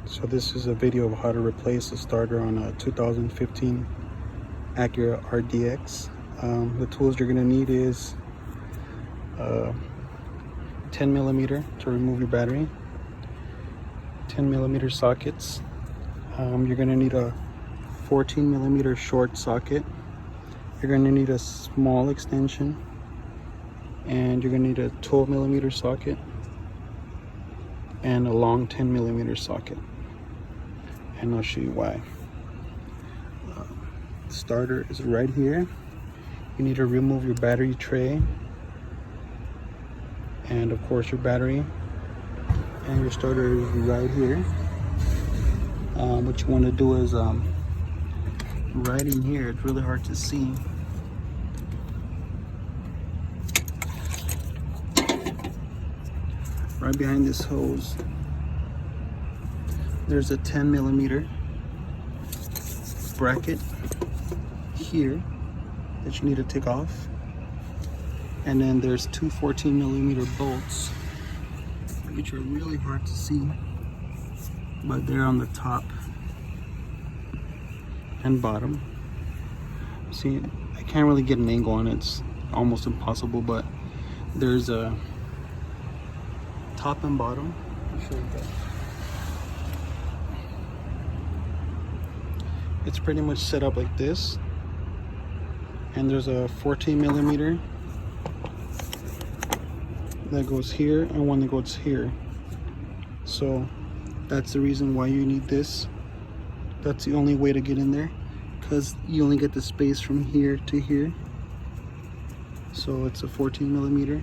So this is a video of how to replace the starter on a 2015 Acura RDX. The tools you're going to need is 10 millimeter to remove your battery, 10 millimeter sockets. You're going to need a 14 millimeter short socket. You're going to need a small extension, and you're going to need a 12 millimeter socket and a long 10 millimeter socket. And I'll show you why. The starter is right here. You need to remove your battery tray and of course your battery, and your starter is right here. What you want to do is right in here. It's really hard to see. Right behind this hose, there's a 10 millimeter bracket here that you need to take off, and then there's two 14 millimeter bolts which are really hard to see, but they're on the top and bottom. See, I can't really get an angle on it, it's almost impossible, but there's a top and bottom. I'll show you that. It's pretty much set up like this, and there's a 14 millimeter that goes here and one that goes here. So that's the reason why you need this. That's the only way to get in there, because you only get the space from here to here. So it's a 14 millimeter.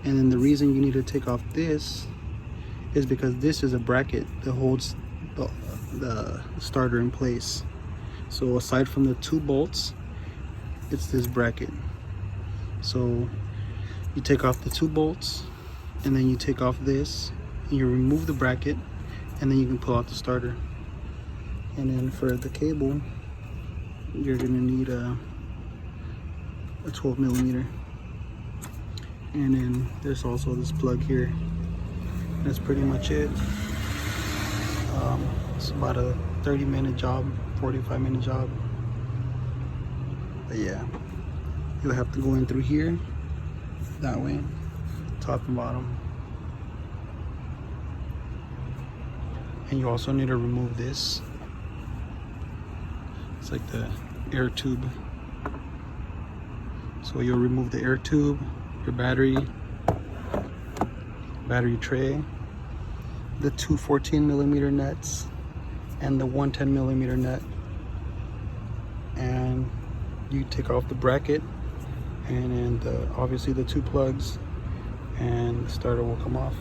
And then the reason you need to take off this is because this is a bracket that holds the starter in place. So aside from the two bolts, it's this bracket. So you take off the two bolts, and then you take off this, and you remove the bracket, and then you can pull out the starter. And then for the cable, you're gonna need a 12 millimeter. And then there's also this plug here. That's pretty much it. It's about a 30-minute job, 45-minute job. But yeah, you'll have to go in through here, that way, top and bottom. And you also need to remove this. It's like the air tube. So you'll remove the air tube, your battery tray, the two 14 millimeter nuts, and the one 10 millimeter nut. And you take off the bracket, and then obviously the two plugs, and the starter will come off.